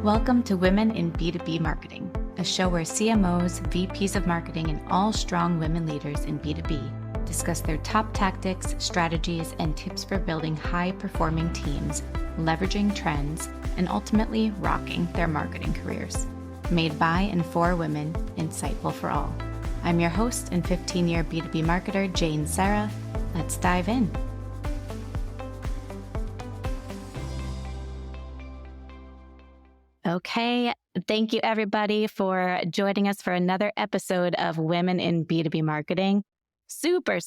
Welcome to Women in B2B Marketing, a show where CMOs, VPs of marketing, and all strong women leaders in B2B discuss their top tactics, strategies, and tips for building high-performing teams, leveraging trends, and ultimately rocking their marketing careers. Made by and for women, insightful for all. I'm your host and 15-year B2B marketer, Jane Sarah. Let's dive in. Okay, thank you everybody for joining us for another episode of Women in B2B Marketing. Super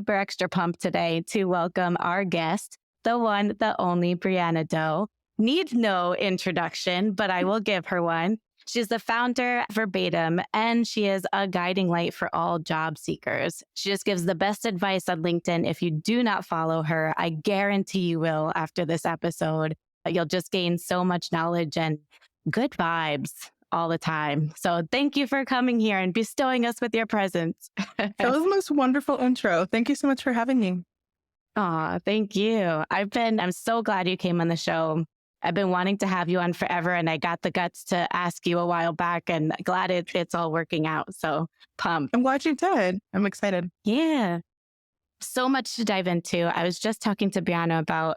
extra pumped today to welcome our guest, the one, the only Brianna Doe. Need no introduction, but I will give her one. She's the founder of Verbatim, and she is a guiding light for all job seekers. She just gives the best advice on LinkedIn. If you do not follow her, I guarantee you will after this episode. You'll just gain so much knowledge and good vibes all the time. So thank you for coming here and bestowing us with your presence. That was the most wonderful intro. Thank you so much for having me. Aw, thank you. I'm so glad you came on the show. I've been wanting to have you on forever, and I got the guts to ask you a while back, and glad it's all working out. So pumped. I'm glad you did. I'm excited. Yeah. So much to dive into. I was just talking to Brianna about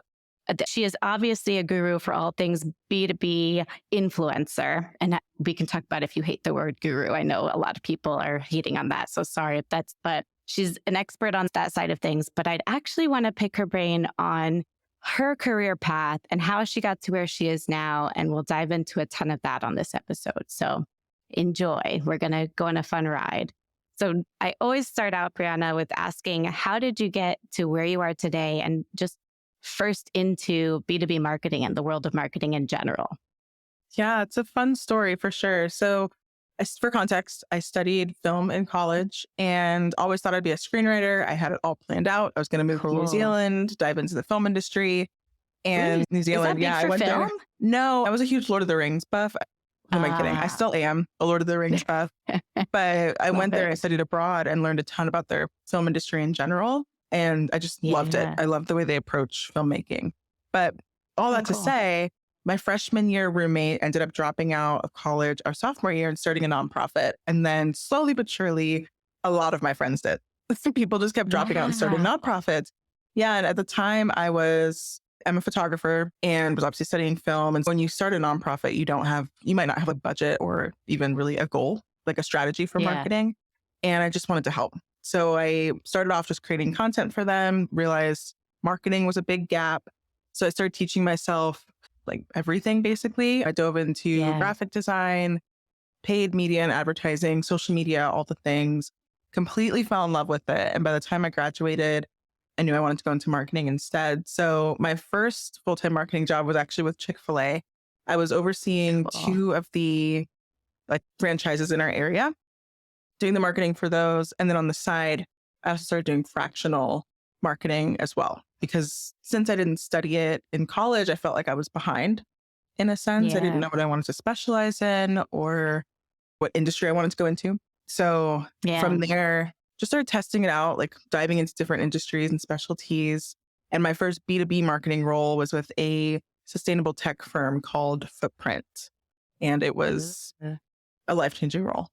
she is obviously a guru for all things B2B influencer. And we can talk about if you hate the word guru. I know a lot of people are hating on that. So sorry if but she's an expert on that side of things. But I'd actually want to pick her brain on her career path and how she got to where she is now. And we'll dive into a ton of that on this episode. So enjoy. We're going to go on a fun ride. So I always start out, Brianna, with asking, how did you get to where you are today and just first into B2B marketing and the world of marketing in general? Yeah, it's a fun story for sure. So for context, I studied film in college and always thought I'd be a screenwriter. I had it all planned out. I was going to move to New Zealand, dive into the film industry. And New Zealand, is that big for went film? there. No, I was a huge Lord of the Rings buff. Who am I kidding? I still am a Lord of the Rings buff. But I went there, I studied abroad and learned a ton about their film industry in general. And I just loved it. I loved the way they approach filmmaking. But all that to say, my freshman year roommate ended up dropping out of college our sophomore year and starting a nonprofit. And then slowly but surely, a lot of my friends did. People just kept dropping out and starting nonprofits. Yeah. And at the time I'm a photographer and was obviously studying film. And when you start a nonprofit, you might not have a budget or even really a goal, like a strategy for marketing. And I just wanted to help. So I started off just creating content for them, realized marketing was a big gap. So I started teaching myself like everything, basically. I dove into graphic design, paid media and advertising, social media, all the things, completely fell in love with it. And by the time I graduated, I knew I wanted to go into marketing instead. So my first full-time marketing job was actually with Chick-fil-A. I was overseeing two of the franchises in our area, doing the marketing for those. And then on the side, I also started doing fractional marketing as well. Because since I didn't study it in college, I felt like I was behind in a sense. I didn't know what I wanted to specialize in or what industry I wanted to go into. So from there, just started testing it out, like diving into different industries and specialties. And my first B2B marketing role was with a sustainable tech firm called Footprint. And it was a life-changing role.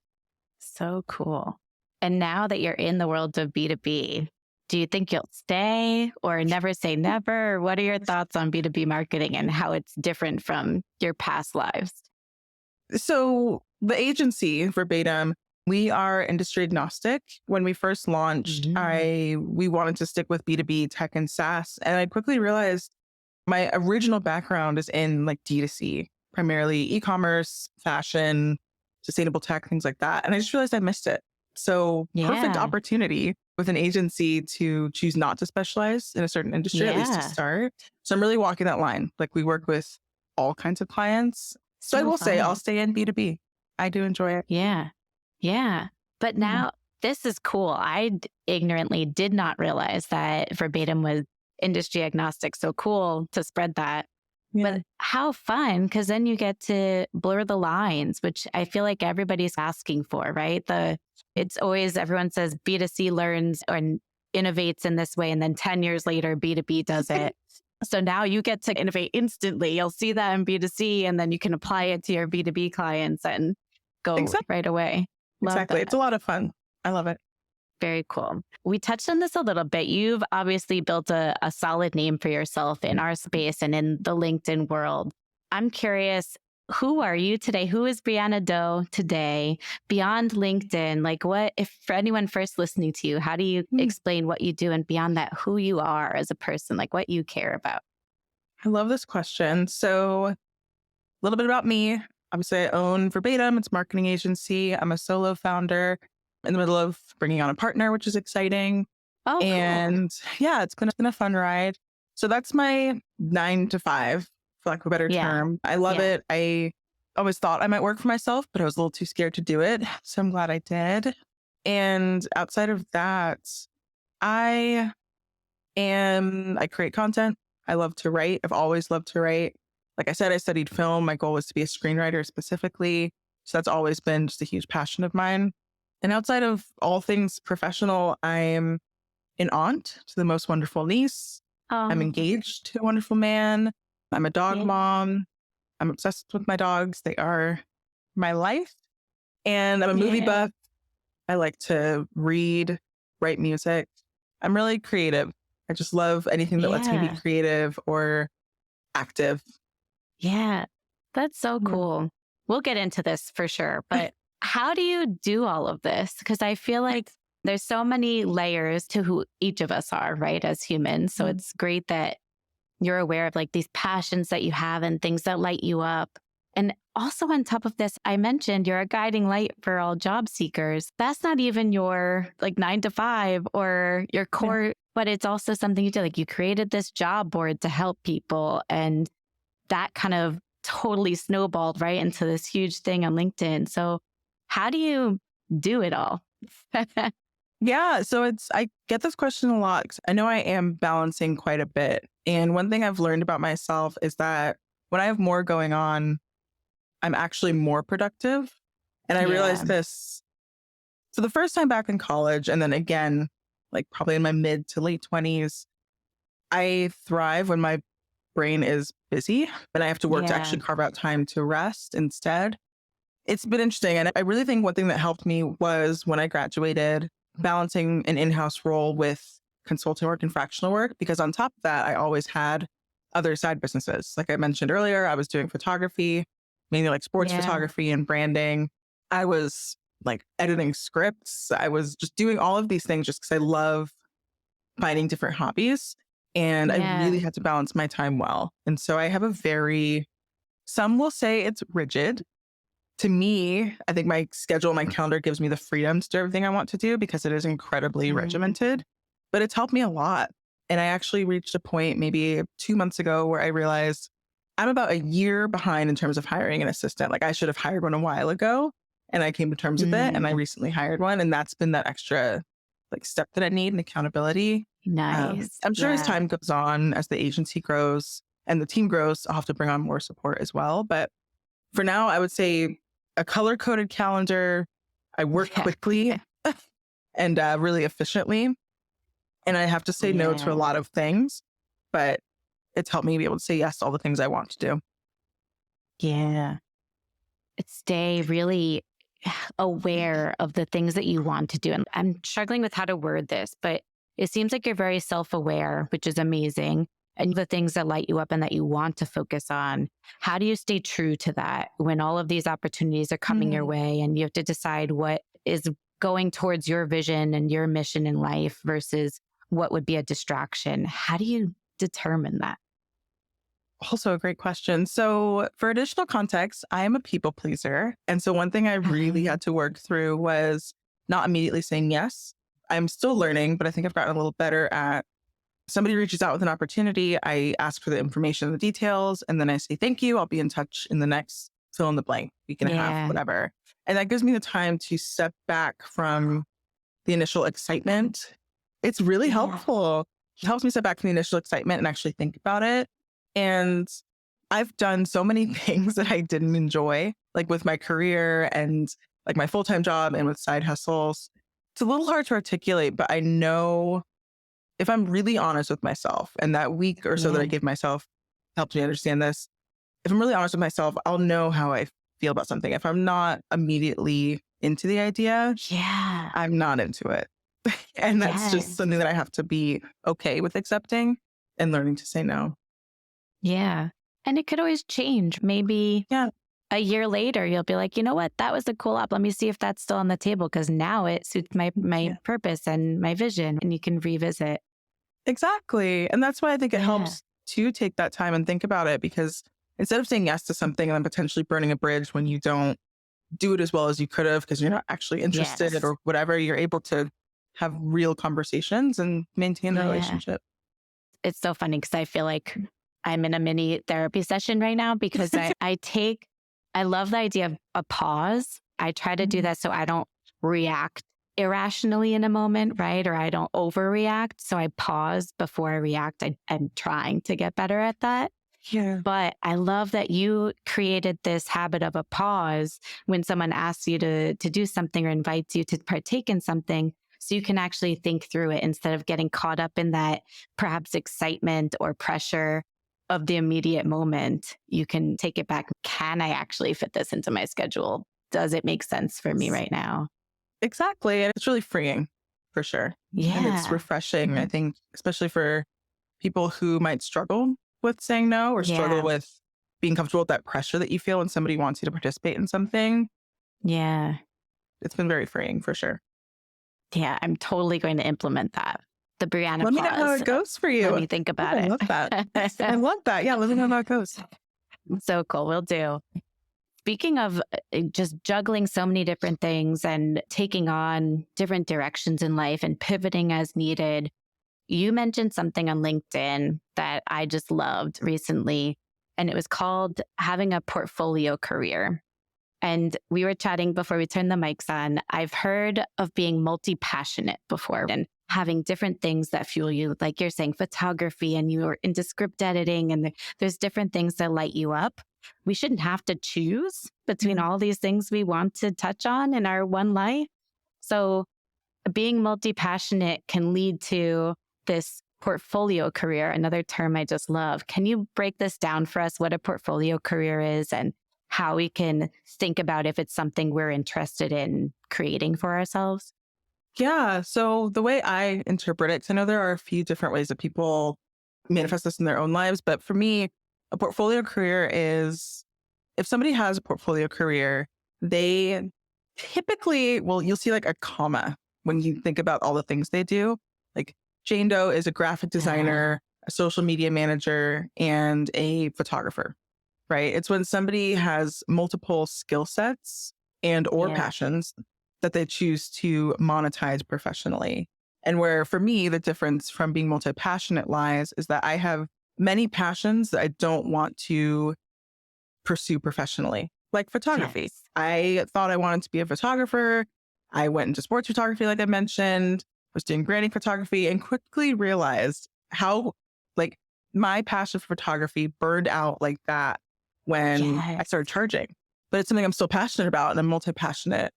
So cool. And now that you're in the world of B2B, do you think you'll stay or never say never? Or what are your thoughts on B2B marketing and how it's different from your past lives? So the agency, Verbatim, we are industry agnostic. When we first launched, we wanted to stick with B2B tech and SaaS. And I quickly realized my original background is in like D2C, primarily e-commerce, fashion, sustainable tech, things like that. And I just realized I missed it. So perfect opportunity with an agency to choose not to specialize in a certain industry, at least to start. So I'm really walking that line. Like we work with all kinds of clients. So I will say I'll stay in B2B. I do enjoy it. Yeah. But now this is cool. I ignorantly did not realize that Verbatim was industry agnostic. So cool to spread that. But how fun, because then you get to blur the lines, which I feel like everybody's asking for, right? It's always, everyone says B2C learns and innovates in this way. And then 10 years later, B2B does it. So now you get to innovate instantly. You'll see that in B2C, and then you can apply it to your B2B clients and go Exactly. right away. Love Exactly. It's that. a lot of fun. I love it. Very cool. We touched on this a little bit. You've obviously built a solid name for yourself in our space and in the LinkedIn world. I'm curious, who are you today? Who is Brianna Doe today beyond LinkedIn? Like, what, if for anyone first listening to you, how do you Hmm. explain what you do and beyond that, who you are as a person, like what you care about? I love this question. So, a little bit about me. Obviously, I own Verbatim. It's a marketing agency. I'm a solo founder in the middle of bringing on a partner, which is exciting. Oh, cool. And yeah, it's been a fun ride. So that's my 9 to 5, for lack of a better Yeah. term. I love Yeah. it. I always thought I might work for myself, but I was a little too scared to do it. So I'm glad I did. And outside of that, I I create content. I love to write. I've always loved to write. Like I said, I studied film. My goal was to be a screenwriter specifically. So that's always been just a huge passion of mine. And outside of all things professional, I'm an aunt to the most wonderful niece. I'm Oh, engaged to a wonderful man. I'm a dog yeah. mom. I'm obsessed with my dogs. They are my life. And I'm a movie Yeah. buff. I like to read, write music. I'm really creative. I just love anything that lets me be Yeah. creative or active. Yeah. That's so Yeah. cool. We'll get into this for sure. But how do you do all of this? Because I feel like there's so many layers to who each of us are, right, as humans. So Mm. it's great that you're aware of like these passions that you have and things that light you up. And also on top of this, I mentioned you're a guiding light for all job seekers. That's not even your like 9 to 5 or your Yeah. core, but it's also something you did. Like you created this job board to help people. And that kind of totally snowballed right into this huge thing on LinkedIn. So how do you do it all? Yeah. So I get this question a lot 'cause I know I am balancing quite a bit. And one thing I've learned about myself is that when I have more going on, I'm actually more productive. And I Yeah. realized this for the first time back in college. And then again, like probably in my mid to late 20s, I thrive when my brain is busy and I have to work to Yeah. actually carve out time to rest instead. It's been interesting. And I really think one thing that helped me was when I graduated, balancing an in house role with consulting work and fractional work. Because on top of that, I always had other side businesses. Like I mentioned earlier, I was doing photography, mainly like sports Yeah. photography and branding. I was like editing scripts. I was just doing all of these things just because I love finding different hobbies. And I really Yeah. had to balance my time well. And so I have a very, some will say it's rigid. To me, I think my schedule, my calendar gives me the freedom to do everything I want to do because it is incredibly Mm. regimented, but it's helped me a lot. And I actually reached a point maybe 2 months ago where I realized I'm about a year behind in terms of hiring an assistant. Like I should have hired one a while ago and I came to terms with it and I Mm. recently hired one. And that's been that extra like step that I need and accountability. Nice. I'm sure as Yeah. time goes on, as the agency grows and the team grows, I'll have to bring on more support as well. But for now, I would say a color coded calendar. I work Yeah. quickly and really efficiently. And I have to say no to a Yeah. lot of things, but it's helped me be able to say yes to all the things I want to do. Yeah. Stay really aware of the things that you want to do. And I'm struggling with how to word this, but it seems like you're very self aware, which is amazing. And the things that light you up and that you want to focus on. How do you stay true to that when all of these opportunities are coming your Mm. way and you have to decide what is going towards your vision and your mission in life versus what would be a distraction? How do you determine that? Also, a great question. So, for additional context, I am a people pleaser. And so, one thing I really Um, had to work through was not immediately saying yes. I'm still learning, but I think I've gotten a little better at somebody reaches out with an opportunity. I ask for the information and the details, and then I say, thank you. I'll be in touch in the next fill in the blank, week and a half, yeah. whatever. And that gives me the time to step back from the initial excitement. It's really Yeah. helpful. It helps me step back from the initial excitement and actually think about it. And I've done so many things that I didn't enjoy, like with my career and like my full time job and with side hustles. It's a little hard to articulate, but I know if I'm really honest with myself, and that week or so that I Yeah. give myself helps me understand this, if I'm really honest with myself, I'll know how I feel about something. If I'm not immediately into the idea, Yeah. I'm not into it. And that's just Yes. something that I have to be okay with accepting and learning to say no. Yeah. And it could always change. Maybe Yeah, a year later, you'll be like, you know what? That was a cool app. Let me see if that's still on the table because now it suits my yeah, purpose and my vision. And you can revisit. exactly. And that's why I think it Yeah. helps to take that time and think about it, because instead of saying yes to something and then potentially burning a bridge when you don't do it as well as you could have because you're not actually interested Yes. or whatever, you're able to have real conversations and maintain the Yeah. relationship. It's so funny because I feel like I'm in a mini therapy session right now because I love the idea of a pause. I try to do Mhm. that so I don't react irrationally in a moment, right? Or I don't overreact. So I pause before I react. I'm trying to get better at that. Yeah. But I love that you created this habit of a pause when someone asks you to do something or invites you to partake in something. So you can actually think through it instead of getting caught up in that perhaps excitement or pressure of the immediate moment. You can take it back. Can I actually fit this into my schedule? Does it make sense for me right now? Exactly. And it's really freeing for sure. And it's Yeah. refreshing, I think, especially for people who might struggle with saying no or struggle Yeah. with being comfortable with that pressure that you feel when somebody wants you to participate in something. Yeah. It's been very freeing for sure. Yeah. I'm totally going to implement that. The Brianna Let me know how pause. it goes for Let you. me think Oh, about I it. love that. I love that. Yeah, let me know how it goes. So cool. We'll do. Speaking of just juggling so many different things and taking on different directions in life and pivoting as needed, you mentioned something on LinkedIn that I just loved recently, and it was called having a portfolio career. And we were chatting before we turned the mics on. I've heard of being multi passionate before and having different things that fuel you. Like you're saying, photography, and you're into script editing, and there's different things that light you up. We shouldn't have to choose between Mhm. all these things we want to touch on in our one life. So being multi passionate can lead to this portfolio career, another term I just love. Can you break this down for us, what a portfolio career is and how we can think about if it's something we're interested in creating for ourselves? Yeah. So the way I interpret it, 'cause I know there are a few different ways that people manifest this in their own lives, but for me, a portfolio career is if somebody has a portfolio career, they typically, well, you'll see like a comma when you think about all the things they do. Like Jane Doe is a graphic Ah, designer, a social media manager, and a photographer, right? It's when somebody has multiple skill sets and or yeah, passions that they choose to monetize professionally. And where for me, the difference from being multi-passionate lies is that I have many passions that I don't want to pursue professionally, like photography. yes, I thought I wanted to be a photographer. I went into sports photography, like I mentioned, was doing branding photography, and quickly realized how, like, my passion for photography burned out like that when I yes, started charging. But it's something I'm still passionate about, and I'm multi passionate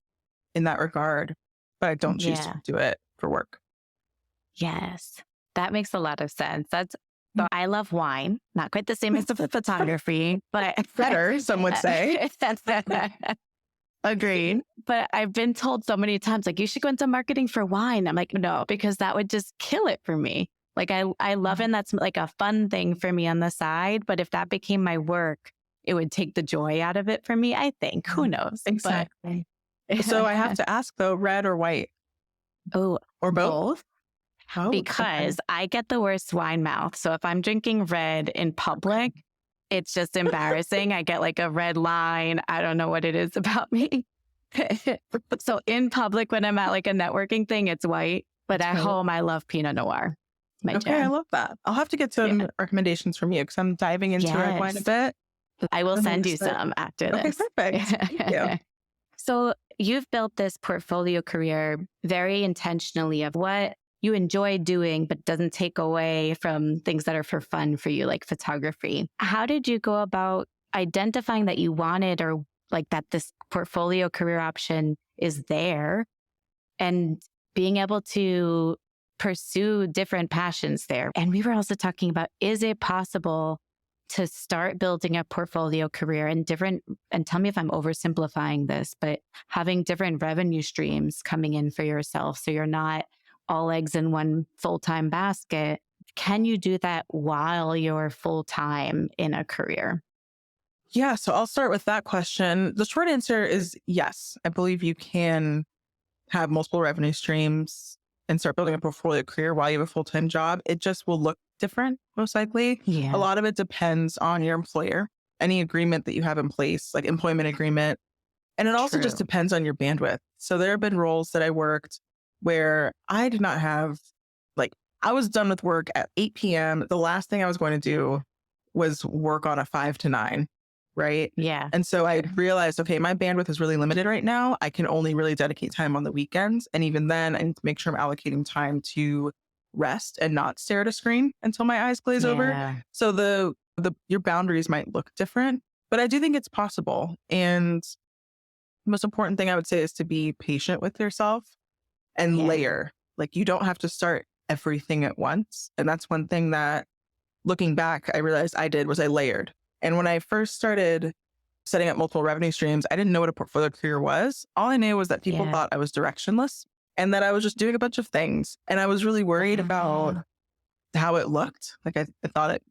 in that regard, but I don't choose to yeah. do it for work. Yes, that makes a lot of sense. That's so Mm. I love wine, not quite the same as the photography, but Better, some would say. agreed. But I've been told so many times, like, you should go into marketing for wine. I'm like, no, because that would just kill it for me. Like, I love it. And that's like a fun thing for me on the side. But if that became my work, it would take the joy out of it for me, I think. Who Mm. knows? But Exactly. So I have to ask though, red or white oh, or both? both. Both. Okay. Because I get the worst wine mouth. So if I'm drinking red in Okay. public, it's just embarrassing. I get like a red line. I don't know what it is about me. So in public, when I'm at like a networking thing, it's white. But That's at right. home, I love Pinot Noir. It's my Okay, I jam. love that. I'll have to get Yeah. some recommendations from you because I'm diving into red wine a Yes. bit. I will I'm send you excited. some after Okay, this. perfect. Thank you. So you've built this portfolio career very intentionally of what you enjoy doing, but doesn't take away from things that are for fun for you, like photography. How did you go about identifying that you wanted or like that this portfolio career option is there and being able to pursue different passions there. And we were also talking about, is it possible to start building a portfolio career and tell me if I'm oversimplifying this, but having different revenue streams coming in for yourself so you're not all eggs in one full-time basket. Can you do that while you're full-time in a career? Yeah, so I'll start with that question. The short answer is yes. I believe you can have multiple revenue streams and start building a portfolio career while you have a full-time job. It just will look different, most likely. Yeah. A lot of it depends on your employer, any agreement that you have in place, like employment agreement. And it also just depends on your bandwidth. So there have been roles that I worked where I did not have, like, I was done with work at 8 p.m. The last thing I was going to do was work on a 5 to 9. Right. Yeah. And so I realized, okay, my bandwidth is really limited right now. I can only really dedicate time on the weekends. And even then, I need to make sure I'm allocating time to rest and not stare at a screen until my eyes glaze over. So your boundaries might look different, but I do think it's possible. And the most important thing I would say is to be patient with yourself and layer. Like, you don't have to start everything at once. And that's one thing that, looking back, I realized I did was I layered. And when I first started setting up multiple revenue streams, I didn't know what a portfolio career was. All I knew was that people thought I was directionless and that I was just doing a bunch of things. And I was really worried about how it looked. Like, I thought it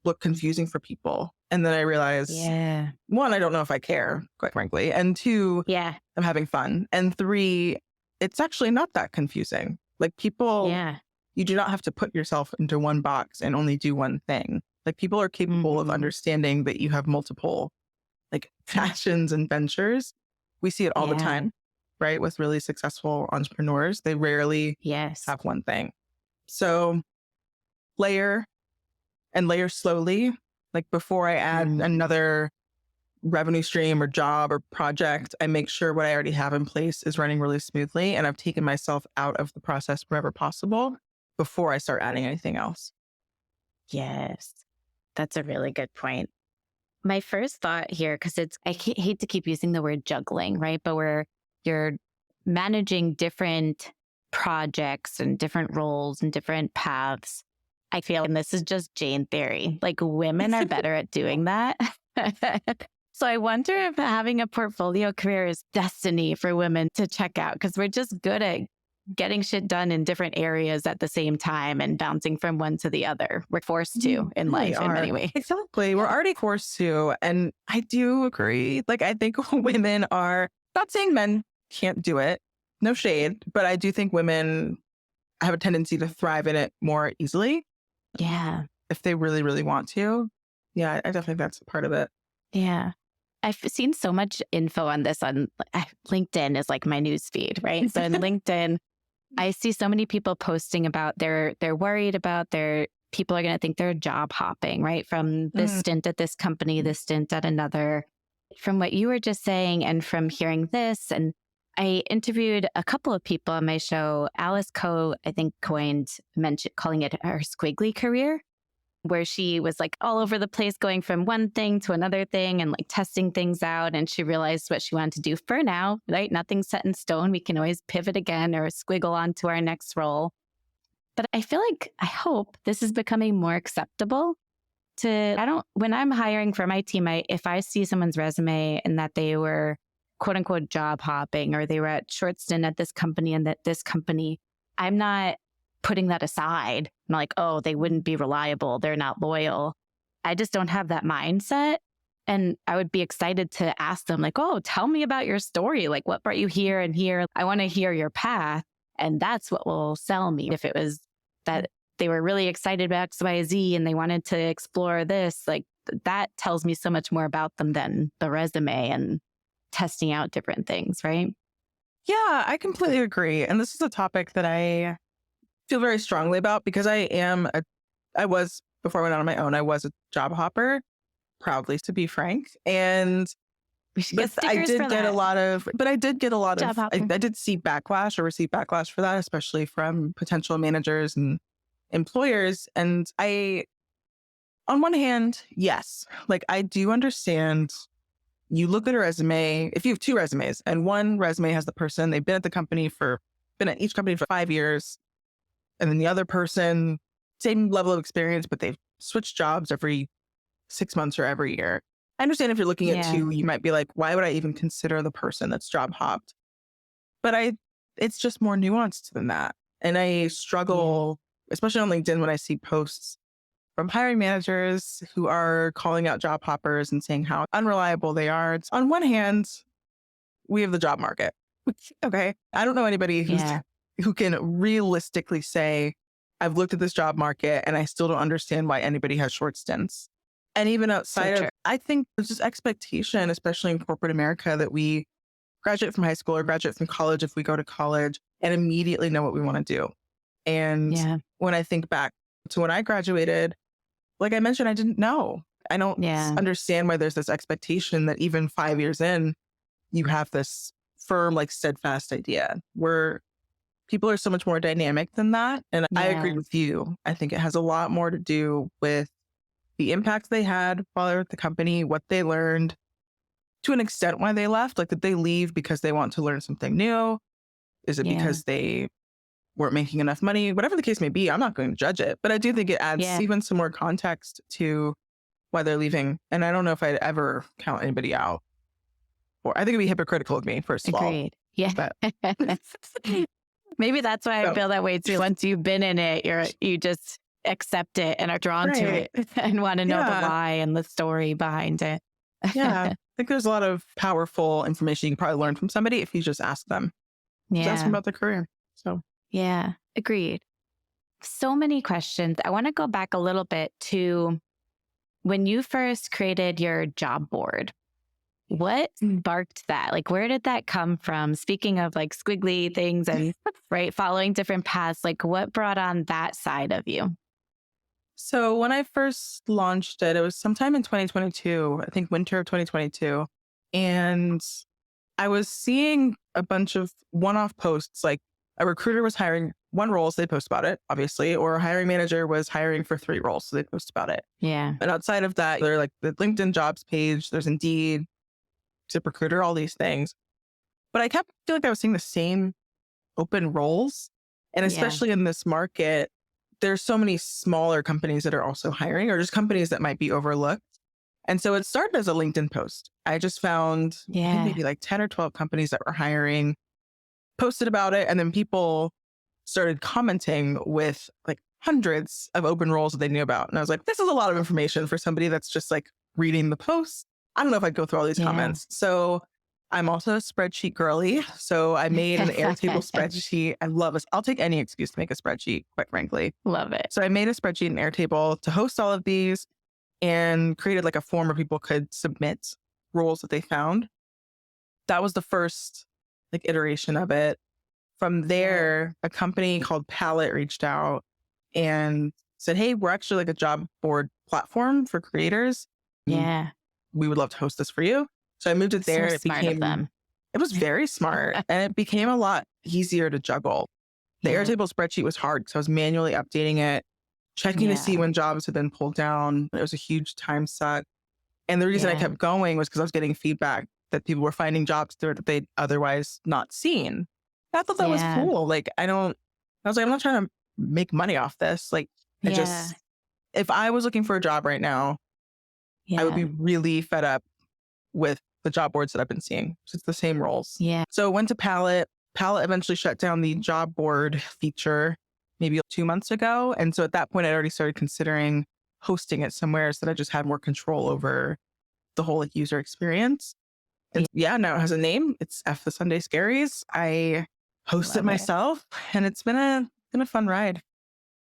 looked confusing for people. And then I realized, one, I don't know if I care, quite frankly. And two, I'm having fun. And three, it's actually not that confusing. Like, people, you do not have to put yourself into one box and only do one thing. Like, people are capable of understanding that you have multiple, like, passions and ventures. We see it all the time, right? With really successful entrepreneurs, they rarely have one thing. So layer and layer slowly. Like, before I add another revenue stream or job or project, I make sure what I already have in place is running really smoothly. And I've taken myself out of the process wherever possible before I start adding anything else. Yes. That's a really good point. My first thought here, because I hate to keep using the word juggling, right? But you're managing different projects and different roles and different paths. I feel, and this is just Jane theory, like, women are better at doing that. So I wonder if having a portfolio career is destiny for women to check out, because we're just good at getting shit done in different areas at the same time and bouncing from one to the other. We're forced to in life in many ways. Exactly. We're already forced to. And I do agree. Like, I think women are, not saying men can't do it, no shade, but I do think women have a tendency to thrive in it more easily. Yeah. If they really, really want to. Yeah, I definitely think that's a part of it. Yeah. I've seen so much info on this on LinkedIn is like my news feed, right? So in LinkedIn, I see so many people posting about they're worried about people are going to think they're job hopping, right? From this stint at this company, this stint at another. From what you were just saying and from hearing this, and I interviewed a couple of people on my show. Alice Coe, I think, mentioned calling it her squiggly career, where she was like all over the place, going from one thing to another thing and like testing things out. And she realized what she wanted to do for now, right? Nothing's set in stone. We can always pivot again or squiggle on to our next role. But I feel like, I hope this is becoming more acceptable when I'm hiring for my team, if I see someone's resume and that they were quote unquote job hopping, or they were at short stint at this company and that this company, I'm not putting that aside. I'm like, oh, they wouldn't be reliable, they're not loyal. I just don't have that mindset. And I would be excited to ask them, like, oh, tell me about your story. Like, what brought you here and here? I want to hear your path. And that's what will sell me. If it was that they were really excited about X, Y, Z, and they wanted to explore this, like, that tells me so much more about them than the resume and testing out different things, right? Yeah, I completely agree. And this is a topic that I feel very strongly about, because I was, before I went out on my own, I was a job hopper, proudly, to be frank. And we should get I did get that. a lot of, I did see backlash or receive backlash for that, especially from potential managers and employers. And on one hand, yes, like, I do understand. You look at a resume, if you have two resumes and one resume has the person, they've been at each company for 5 years, And then the other person, same level of experience, but they've switched jobs every 6 months or every year. I understand if you're looking at two, you might be like, why would I even consider the person that's job hopped? But it's just more nuanced than that. And I struggle, especially on LinkedIn, when I see posts from hiring managers who are calling out job hoppers and saying how unreliable they are. It's, on one hand, we have the job market. Okay. I don't know anybody who can realistically say, I've looked at this job market and I still don't understand why anybody has short stints. And even outside of, I think there's this expectation, especially in corporate America, that we graduate from high school or graduate from college if we go to college and immediately know what we want to do. And when I think back to when I graduated, like I mentioned, I didn't know. I don't understand why there's this expectation that even 5 years in, you have this firm, like steadfast idea where people are so much more dynamic than that. And I agree with you. I think it has a lot more to do with the impact they had while they were at the company, what they learned, to an extent why they left. Like, did they leave because they want to learn something new? Is it because they weren't making enough money? Whatever the case may be, I'm not going to judge it. But I do think it adds even some more context to why they're leaving. And I don't know if I'd ever count anybody out. Or I think it'd be hypocritical of me, first of all. Agreed. Yeah. But maybe that's why I feel that way too. Once you've been in it, you just accept it and are drawn to it and want to know the why and the story behind it. I think there's a lot of powerful information you can probably learn from somebody if you just ask them. Just ask them about their career. So agreed. So many questions. I want to go back a little bit to when you first created your job board. What sparked that? Like, where did that come from? Speaking of like squiggly things and following different paths, like what brought on that side of you? So when I first launched it, it was sometime in 2022, I think winter of 2022. And I was seeing a bunch of one-off posts, like a recruiter was hiring one role, so they post about it, obviously, or a hiring manager was hiring for 3 roles, so they post about it. Yeah. But outside of that, they're like the LinkedIn jobs page, there's Indeed, ZipRecruiter, all these things. But I kept feeling like I was seeing the same open roles. And especially in this market, there's so many smaller companies that are also hiring, or just companies that might be overlooked. And so it started as a LinkedIn post. I just found I think maybe like 10 or 12 companies that were hiring, posted about it. And then people started commenting with like hundreds of open roles that they knew about. And I was like, this is a lot of information for somebody that's just like reading the post. I don't know if I'd go through all these comments. So I'm also a spreadsheet girly. So I made an Airtable spreadsheet. I love this. I'll take any excuse to make a spreadsheet, quite frankly. Love it. So I made a spreadsheet in Airtable to host all of these and created like a form where people could submit roles that they found. That was the first like iteration of it. From there, a company called Palette reached out and said, hey, we're actually like a job board platform for creators. Yeah. We would love to host this for you. So I moved it there. So and it was very smart and it became a lot easier to juggle. The Airtable spreadsheet was hard because I was manually updating it, checking to see when jobs had been pulled down. It was a huge time suck. And the reason I kept going was because I was getting feedback that people were finding jobs there that they'd otherwise not seen. I thought that was cool. Like, I was like, I'm not trying to make money off this. Like, if I was looking for a job right now, I would be really fed up with the job boards that I've been seeing. It's the same roles. Yeah. So I went to Palette. Palette eventually shut down the job board feature maybe 2 months ago. And so at that point, I already started considering hosting it somewhere so that I just had more control over the whole like user experience. And now it has a name. It's F the Sunday Scaries. I host it myself and it's been a fun ride.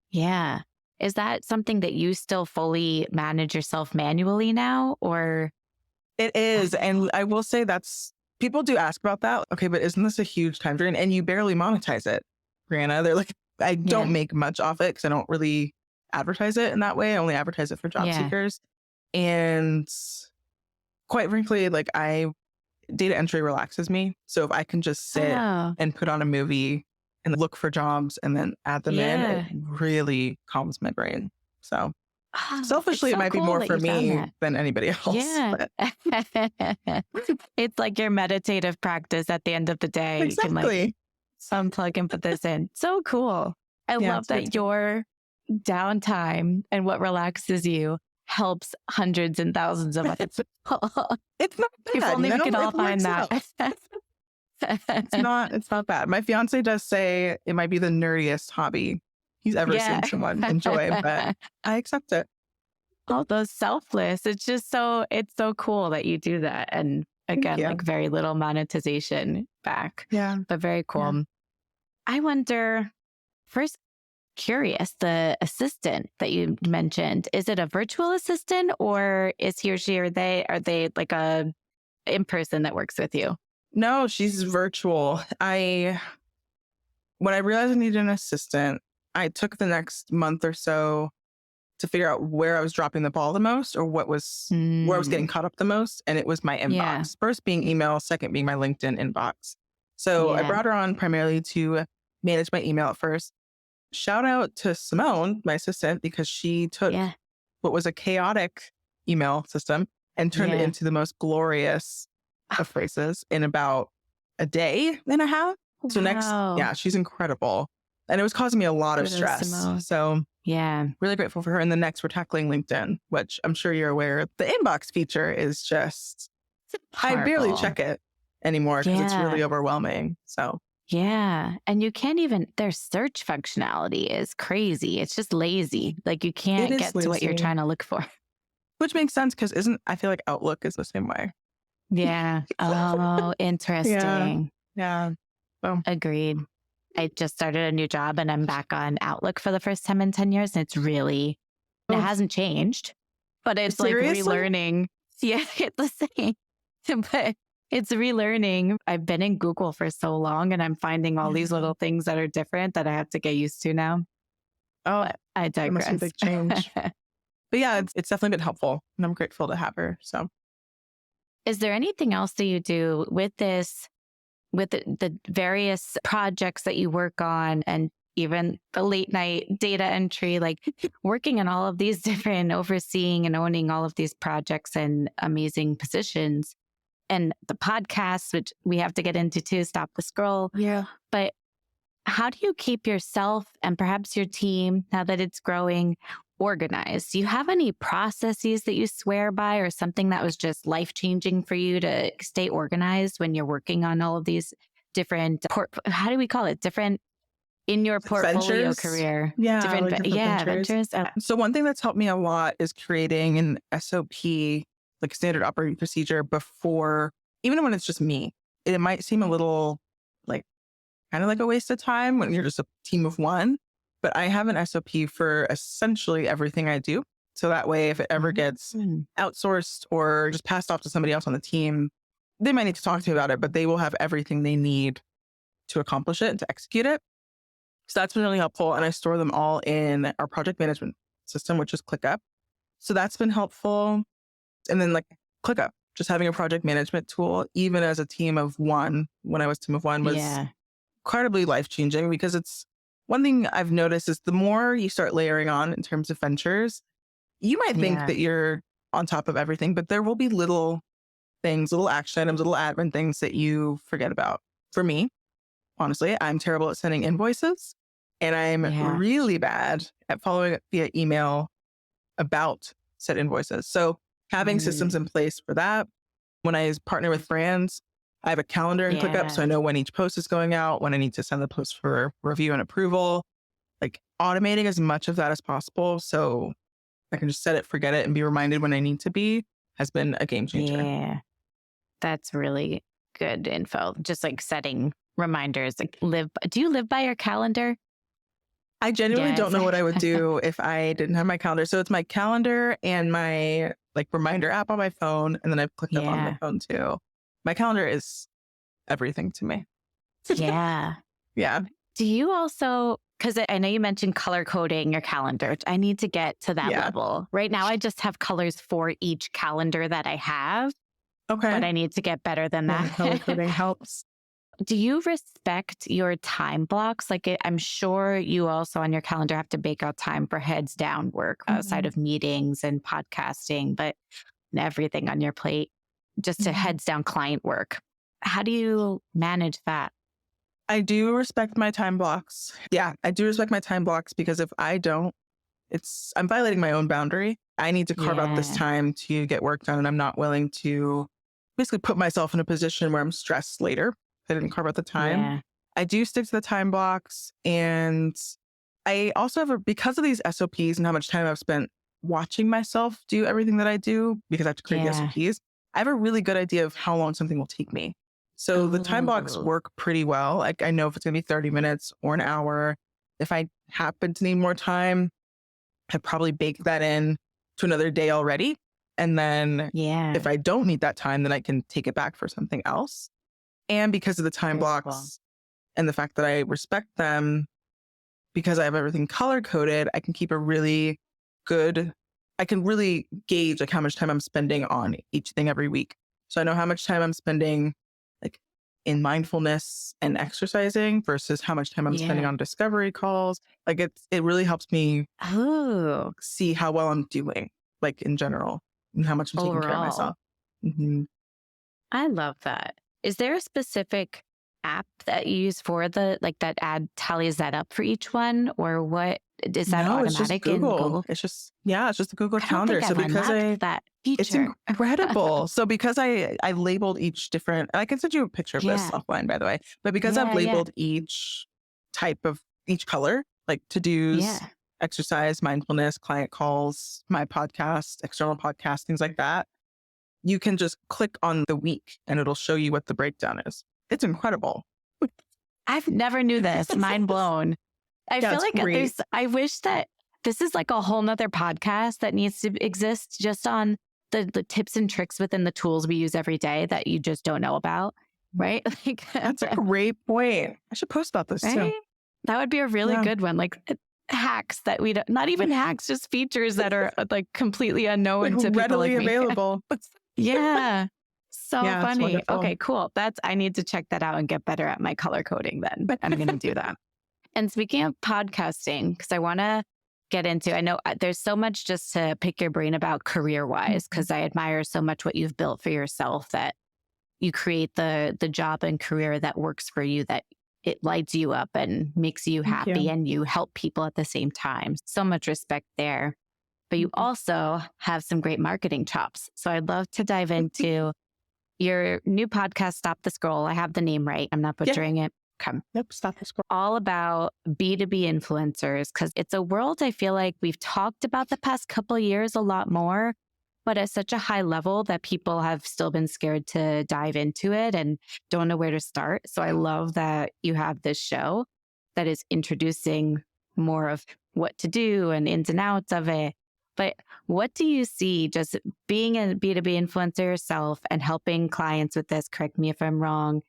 Yeah. Is that something that you still fully manage yourself manually now, or? It is. And I will say people do ask about that. Okay, but isn't this a huge time drain? And you barely monetize it, Brianna. They're like, I don't make much off it because I don't really advertise it in that way. I only advertise it for job seekers. And quite frankly, like data entry relaxes me. So if I can just sit and put on a movie and look for jobs and then add them in, it really calms my brain. So selfishly, it might be more for me than anybody else. Yeah. It's like your meditative practice at the end of the day. Exactly. You can like unplug and put this in. So cool. I Yeah, love it's a good that time. your downtime and what relaxes you helps hundreds and thousands of other people. It's not If bad, only we could all it find works that. out. It's not bad. My fiance does say it might be the nerdiest hobby he's ever Yeah. seen someone enjoy, but I accept it. All those selfless. It's so cool that you do that. And Thank again, like you. very little monetization back, Yeah. but very Yeah. cool. I wonder, first, curious, the assistant that you mentioned, is it a virtual assistant or is he or she, are they like a in person that works with you? No, she's virtual. When I realized I needed an assistant, I took the next month or so to figure out where I was dropping the ball the most or where I was getting Mm, caught up the most. And it was my yeah. inbox. First being email, second being my LinkedIn inbox. So I Yeah. brought her on primarily to manage my email at first. Shout out to Simone, my assistant, because she took Yeah. what was a chaotic email system and turned it Yeah. into the most glorious of phrases in about a day and a half. So Wow. she's incredible. And it was causing me a lot of Kudos, stress. Simone. So Yeah. really grateful for her. And the next, we're tackling LinkedIn, which I'm sure you're aware. The inbox feature is just, I barely Horrible. check it anymore because it's really Yeah. overwhelming. So Yeah. And you can't even, their search functionality is crazy. It's just lazy. Like you it can't is get to what you're lazy, trying to look for. which makes sense because I feel like Outlook is the same way. Yeah. Oh, Yeah. interesting. Yeah. So Agreed. I just started a new job and I'm back on Outlook for the first time in 10 years. And it oh, hasn't changed, but it's like seriously? relearning. Yeah, it's the same, but it's relearning. I've been in Google for so long and I'm finding all these Yeah. little things that are different that I have to get used to now. Oh, But I that must be a digress. big change. But yeah, it's definitely been helpful. And I'm grateful to have her. So Is there anything else that you do with this, with the various projects that you work on and even the late night data entry, like working in all of these different, overseeing and owning all of these projects and amazing positions and the podcasts, which we have to get into too, Stop the Scroll. yeah. But how do you keep yourself and perhaps your team, now that it's growing, organized? Do you have any processes that you swear by or something that was just life changing for you to stay organized when you're working on all of these different, how do we call it? Different in your portfolio Ventures. career? Yeah, like different ventures. Ventures. Oh, So one thing that's helped me a lot is creating an SOP, like standard operating procedure before, even when it's just me. It might seem a little like kind of like a waste of time when you're just a team of one, but I have an SOP for essentially everything I do. So that way, if it ever gets outsourced or just passed off to somebody else on the team, they might need to talk to me about it, but they will have everything they need to accomplish it and to execute it. So that's been really helpful. And I store them all in our project management system, which is ClickUp. So that's been helpful. And then like ClickUp, just having a project management tool, even as a team of one, when I was team of one, was yeah. incredibly life-changing because it's one thing I've noticed is the more you start layering on in terms of ventures, you might think Yeah. that you're on top of everything, but there will be little things, little action items, little admin things that you forget about. For me, honestly, I'm terrible at sending invoices and I'm Yeah. really bad at following up via email about said invoices. So having systems in place for that. When I partner with brands, I have a calendar in ClickUp so I Yeah. know when each post is going out, when I need to send the post for review and approval, like automating as much of that as possible so I can just set it, forget it, and be reminded when I need to be has been a game changer. Yeah. That's really good info. Just like setting reminders. Like do you live by your calendar? I genuinely don't Yes. know what I would do if I didn't have my calendar. So it's my calendar and my like reminder app on my phone. And then I've clicked up on my Yeah. phone too. My calendar is everything to me. Yeah. Yeah. Do you also, because I know you mentioned color coding your calendar. I need to get to that Yeah. level. Right now, I just have colors for each calendar that I have, Okay. but I need to get better than Yeah, color coding that. helps. Do you respect your time blocks? Like I'm sure you also on your calendar have to bake out time for heads down work outside of meetings and podcasting, but everything on your plate, just to heads down client work. How do you manage that? I do respect my time blocks. Yeah, I do respect my time blocks because if I don't, I'm violating my own boundary. I need to carve out this Yeah. time to get work done, and I'm not willing to basically put myself in a position where I'm stressed later. I didn't carve out the time. Yeah. I do stick to the time blocks, and I also have because of these SOPs and how much time I've spent watching myself do everything that I do because I have to create the Yeah. SOPs. I have a really good idea of how long something will take me. So the time blocks Oh, work pretty well. Like I know if it's going to be 30 minutes or an hour. If I happen to need more time, I probably bake that in to another day already. And then yeah. if I don't need that time, then I can take it back for something else. And because of the time Very cool. blocks and the fact that I respect them, because I have everything color coded, I can keep a really good, I can really gauge like how much time I'm spending on each thing every week. So I know how much time I'm spending like in mindfulness and exercising versus how much time I'm spending Yeah. on discovery calls. Like it really helps me Oh, see how well I'm doing, like in general, and how much I'm taking care of overall. myself. hmm I love that. Is there a specific app that you use for that tallies that up for each one? Or what is that No, it's just automatic in Google. Google? It's just a Google I don't Calendar. think So I've because unlocked that it's feature. incredible. So because I labeled each different, I can send you a picture of this Yeah. offline, by the way. But because I've Yeah. Yeah. labeled each type of each color, like to-dos, Yeah. exercise, mindfulness, client calls, my podcast, external podcast, things like that, you can just click on the week and it'll show you what the breakdown is. It's incredible. I've never knew this. Mind blown. I Yeah, feel it's like great. I wish that this is like a whole nother podcast that needs to exist just on the tips and tricks within the tools we use every day that you just don't know about. Right. Like, That's a great point. I should post about this too. right. That would be a really Yeah. good one. Like hacks that we don't, not even hacks, just features that are like completely unknown Like to people readily like me. available. Yeah. So Yeah, it's funny. wonderful. Okay, cool. I need to check that out and get better at my color coding then. I'm going to do that. And speaking of podcasting, because I want to get into, I know there's so much just to pick your brain about career wise, because I admire so much what you've built for yourself, that you create the job and career that works for you, that it lights you up and makes you Thank happy you. and you help people at the same time. So much respect there. But you Mhm. also have some great marketing chops. So I'd love to dive into your new podcast, Stop the Scroll. I have the name right. I'm not Yeah. butchering it. Okay. Nope, stop the scroll. All about B2B influencers, because it's a world I feel like we've talked about the past couple of years a lot more, but at such a high level that people have still been scared to dive into it and don't know where to start. So I love that you have this show that is introducing more of what to do and ins and outs of it. But what do you see just being a B2B influencer yourself and helping clients with this? Correct me if I'm wrong.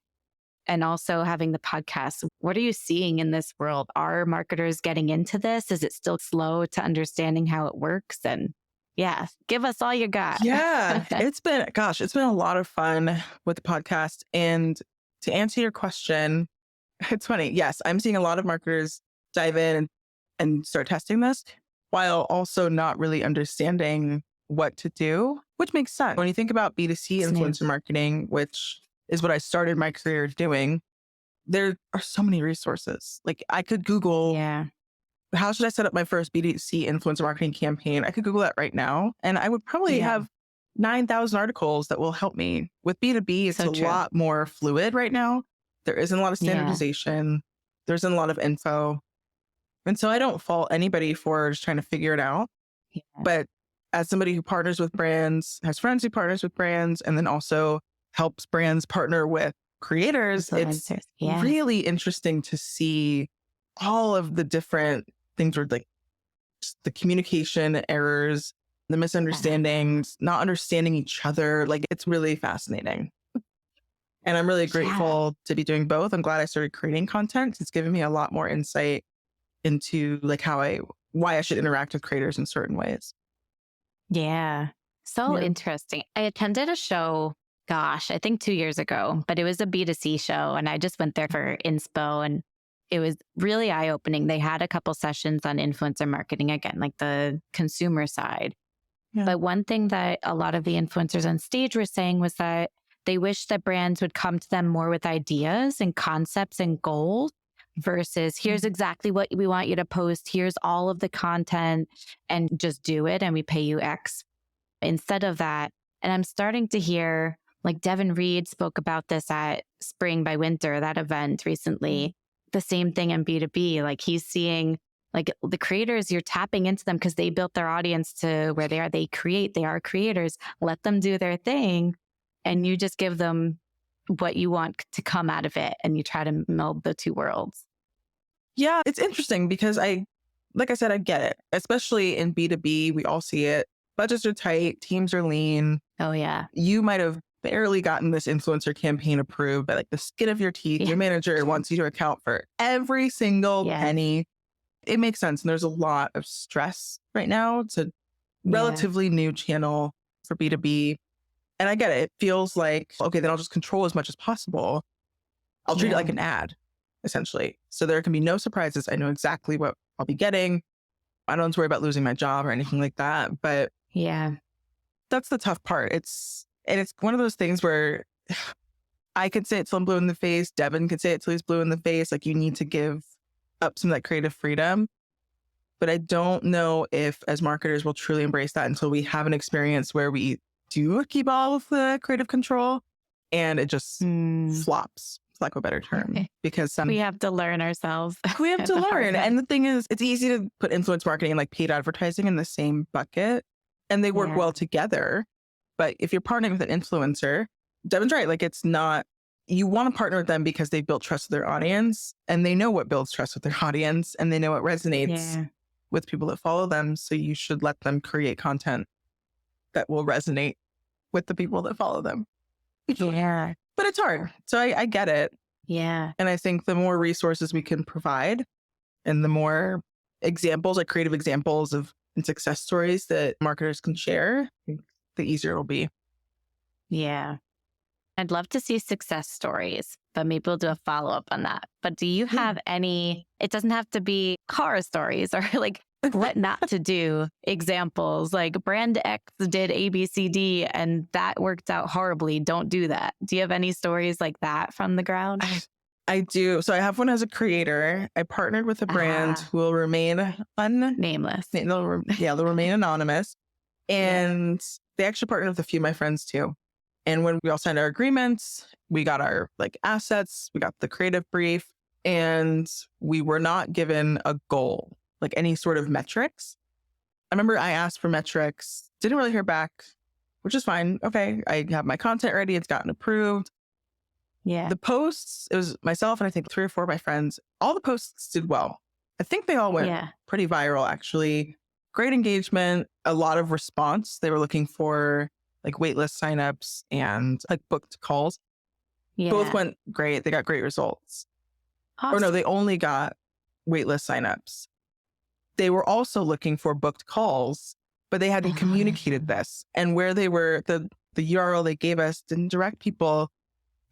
And also having the podcast. What are you seeing in this world? Are marketers getting into this? Is it still slow to understanding how it works? And yeah, give us all you got. Yeah, it's been a lot of fun with the podcast. And to answer your question, it's funny. Yes, I'm seeing a lot of marketers dive in and start testing this while also not really understanding what to do, which makes sense. When you think about B2C influencer marketing, which is what I started my career doing, there are so many resources. Like I could Google, Yeah. how should I set up my first B2C influencer marketing campaign? I could Google that right now. And I would probably have 9,000 articles that will help me. With B2B, it's So a true. lot more fluid right now. There isn't a lot of standardization. There isn't a lot of info. And so I don't fault anybody for just trying to figure it out. Yeah. But as somebody who partners with brands, has friends who partners with brands, and then also helps brands partner with creators, it's Influencers. really interesting to see all of the different things where like just the communication errors, the misunderstandings, not understanding each other. Like it's really fascinating. And I'm really grateful to be doing both. I'm glad I started creating content. It's given me a lot more insight into like why I should interact with creators in certain ways. Yeah. So interesting. I attended a show, gosh, I think 2 years ago, but it was a B2C show. And I just went there for inspo, and it was really eye-opening. They had a couple sessions on influencer marketing, again, like the consumer side. Yeah. But one thing that a lot of the influencers on stage were saying was that they wish that brands would come to them more with ideas and concepts and goals versus here's exactly what we want you to post. Here's all of the content and just do it. And we pay you X instead of that. And I'm starting to hear like Devin Reed spoke about this at Spring by Winter, that event recently. The same thing in B2B. Like he's seeing like the creators, you're tapping into them because they built their audience to where they are. They create, they are creators. Let them do their thing. And you just give them what you want to come out of it. And you try to meld the two worlds. Yeah, it's interesting because like I said, I get it. Especially in B2B, we all see it. Budgets are tight, teams are lean. Oh, yeah. You might have barely gotten this influencer campaign approved by like the skin of your teeth. Your manager wants you to account for every single penny. It makes sense. And there's a lot of stress right now. It's a relatively new channel for B2B. And I get it. It feels like, okay, then I'll just control as much as possible. I'll treat it like an ad, essentially. So there can be no surprises. I know exactly what I'll be getting. I don't have to worry about losing my job or anything like that. But that's the tough part. It's one of those things where I could say it till I'm blue in the face. Devin could say it till he's blue in the face. Like you need to give up some of that creative freedom. But I don't know if as marketers we'll truly embrace that until we have an experience where we do keep all of the creative control and it just flops, for lack of a better term. Because we have to learn ourselves. We have to learn. And the thing is, it's easy to put influence marketing and like paid advertising in the same bucket and they work well together. But if you're partnering with an influencer, Devin's right. Like it's not, you want to partner with them because they've built trust with their audience and they know what builds trust with their audience and they know what resonates with people that follow them. So you should let them create content that will resonate with the people that follow them. Yeah. But it's hard. So I get it. Yeah. And I think the more resources we can provide and the more examples, like creative examples of and success stories that marketers can share, the easier it'll be. Yeah. I'd love to see success stories, but maybe we'll do a follow-up on that. But do you have any, it doesn't have to be horror stories or like what not to do examples, like brand X did ABCD and that worked out horribly. Don't do that. Do you have any stories like that from the ground? I do. So I have one as a creator. I partnered with a brand who will remain nameless. They'll remain anonymous. And they actually partnered with a few of my friends too. And when we all signed our agreements, we got our like assets, we got the creative brief, and we were not given a goal, like any sort of metrics. I remember I asked for metrics, didn't really hear back, which is fine. Okay, I have my content ready. It's gotten approved. Yeah. The posts, it was myself and I think 3 or 4 of my friends. All the posts did well. I think they all went pretty viral, actually. Great engagement, a lot of response. They were looking for like waitlist signups and like booked calls. Yeah. Both went great. They got great results. Awesome. Or no, they only got waitlist signups. They were also looking for booked calls, but they hadn't communicated this. And where they were, the URL they gave us didn't direct people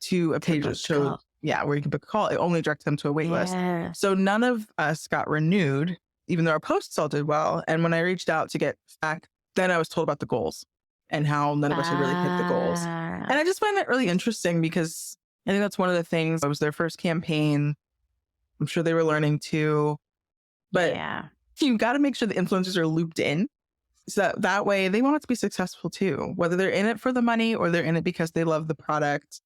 to a page that showed, where you can book a call. It only directed them to a waitlist. Yeah. So none of us got renewed, even though our posts all did well. And when I reached out to get back, then I was told about the goals and how none of us had really hit the goals. And I just find that really interesting because I think that's one of the things. It was their first campaign. I'm sure they were learning too. But you got to make sure the influencers are looped in. So that way they want it to be successful too, whether they're in it for the money or they're in it because they love the product.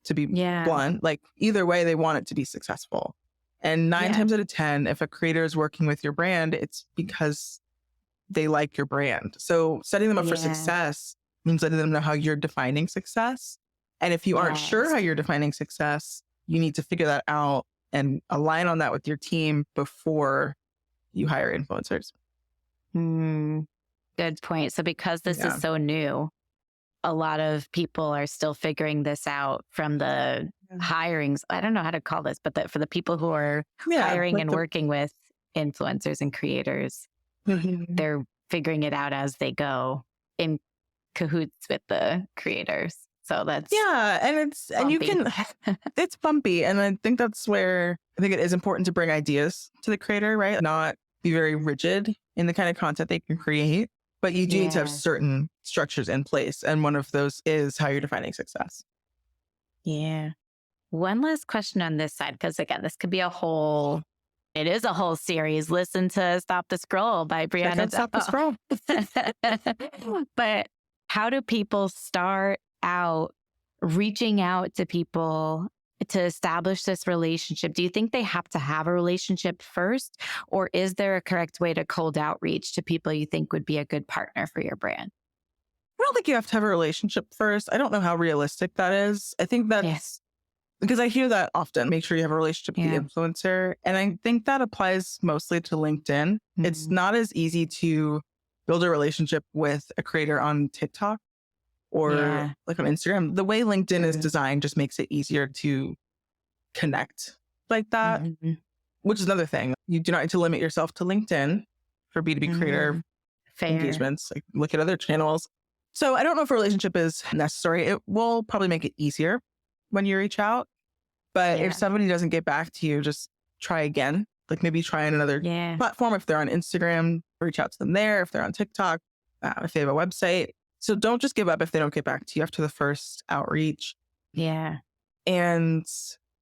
To be blunt, like either way, they want it to be successful. And 9 times out of 10, if a creator is working with your brand, it's because they like your brand. So setting them up for success means letting them know how you're defining success. And if you aren't sure how you're defining success, you need to figure that out and align on that with your team before you hire influencers. Good point. So because this is so new, a lot of people are still figuring this out from the hirings. I don't know how to call this, but for the people who are hiring and working with influencers and creators, they're figuring it out as they go in cahoots with the creators. So that's and it's bumpy. And I think that's where I think it is important to bring ideas to the creator, right? Not be very rigid in the kind of content they can create. But you do need to have certain structures in place. And one of those is how you're defining success. Yeah. One last question on this side, because again, this could be it is a whole series. Listen to Stop the Scroll by Check Brianna. out Stop the Scroll. But how do people start out reaching out to people to establish this relationship? Do you think they have to have a relationship first, or is there a correct way to cold outreach to people you think would be a good partner for your brand? I don't think you have to have a relationship first. I don't know how realistic that is. I think that's because I hear that often. Make sure you have a relationship with the influencer. And I think that applies mostly to LinkedIn. It's not as easy to build a relationship with a creator on TikTok or like on Instagram. The way LinkedIn is designed just makes it easier to connect like that, which is another thing. You do not need to limit yourself to LinkedIn for B2B creator engagements. Like, look at other channels. So I don't know if a relationship is necessary. It will probably make it easier when you reach out. But if somebody doesn't get back to you, just try again. Like maybe try on another platform. If they're on Instagram, reach out to them there. If they're on TikTok, if they have a website. So don't just give up if they don't get back to you after the first outreach. Yeah. And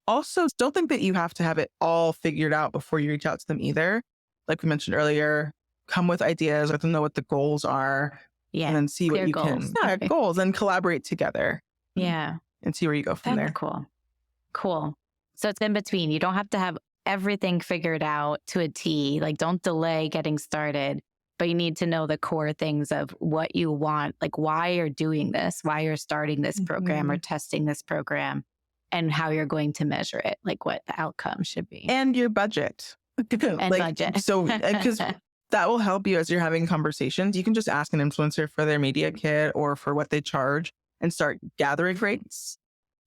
also don't think that you have to have it all figured out before you reach out to them either. Like we mentioned earlier, come with ideas, let them know what the goals are. Yeah. And then see Clear what you goals. can. Goals, and collaborate together. Yeah. And see where you go from there. Cool. So it's in between. You don't have to have everything figured out to a T. Like, don't delay getting started, but you need to know the core things of what you want, like why you're doing this, why you're starting this program or testing this program, and how you're going to measure it, like what the outcome should be. And your budget. And budget. So, because that will help you as you're having conversations. You can just ask an influencer for their media kit or for what they charge and start gathering rates.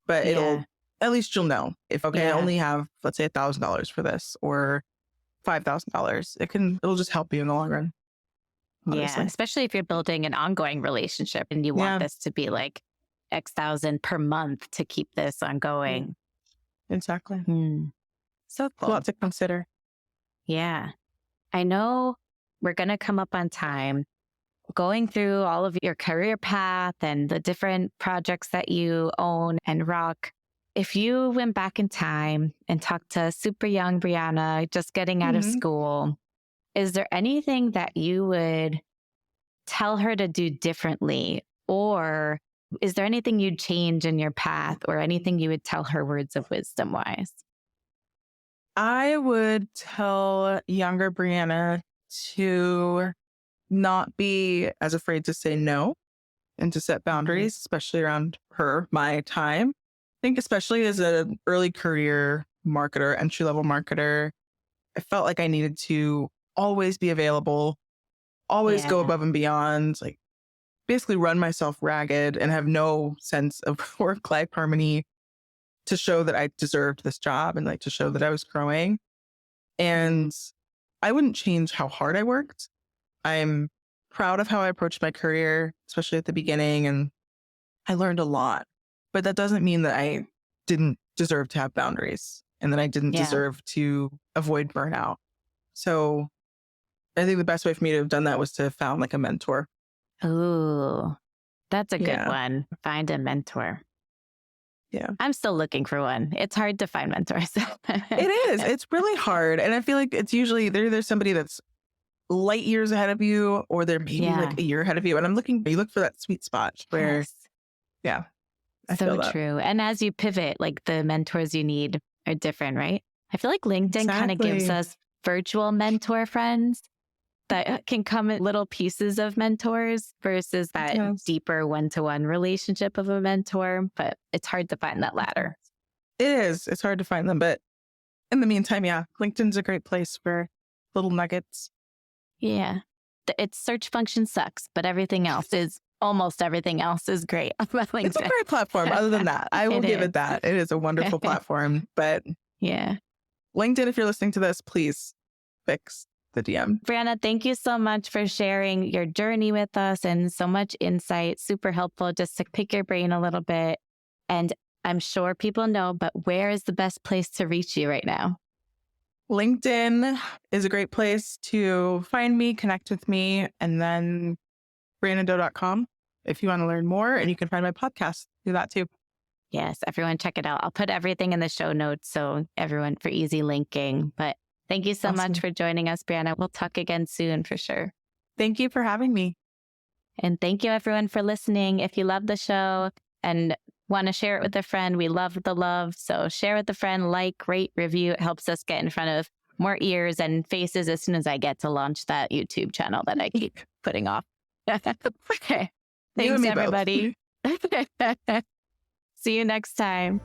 But at least you'll know if, I only have, let's say $1,000 for this or $5,000. It'll just help you in the long run. Honestly. Yeah. Especially if you're building an ongoing relationship and you want this to be like X thousand per month to keep this ongoing. Exactly. So cool. A lot to consider. Yeah. I know we're going to come up on time. Going through all of your career path and the different projects that you own and rock, if you went back in time and talked to super young Brianna, just getting out of school, is there anything that you would tell her to do differently? Or is there anything you'd change in your path or anything you would tell her words of wisdom wise? I would tell younger Brianna to not be as afraid to say no and to set boundaries, especially around my time. I think especially as an early career marketer, entry-level marketer, I felt like I needed to always be available, always go above and beyond, like basically run myself ragged and have no sense of work-life harmony to show that I deserved this job and like to show that I was growing. And I wouldn't change how hard I worked. I'm proud of how I approached my career, especially at the beginning, and I learned a lot. But that doesn't mean that I didn't deserve to have boundaries and that I didn't deserve to avoid burnout. So I think the best way for me to have done that was to have found like a mentor. Ooh, that's a good one. Find a mentor. Yeah. I'm still looking for one. It's hard to find mentors. It is. It's really hard. And I feel like it's usually there's somebody that's light years ahead of you, or they're maybe like a year ahead of you. And you look for that sweet spot where, I so feel that. True. And as you pivot, like the mentors you need are different, right? I feel like LinkedIn kind of gives us virtual mentor friends that can come in little pieces of mentors versus that deeper one-to-one relationship of a mentor. But it's hard to find that latter. It is. It's hard to find them. But in the meantime, LinkedIn's a great place for little nuggets. Yeah. Its search function sucks, but almost everything else is great about LinkedIn. It's a great platform. Other than that, I will give it that. It is a wonderful platform. But LinkedIn, if you're listening to this, please fix the DM. Brianna, thank you so much for sharing your journey with us and so much insight. Super helpful just to pick your brain a little bit. And I'm sure people know, but where is the best place to reach you right now? LinkedIn is a great place to find me, connect with me, and then briannadoe.com if you want to learn more. And you can find my podcast through that too. Yes, everyone check it out. I'll put everything in the show notes so everyone for easy linking. But thank you so much for joining us, Brianna. We'll talk again soon for sure. Thank you for having me. And thank you everyone for listening. If you love the show and want to share it with a friend, we love the love. So share with a friend, like, rate, review. It helps us get in front of more ears and faces as soon as I get to launch that YouTube channel that I keep putting off. Okay. Thanks, everybody. See you next time.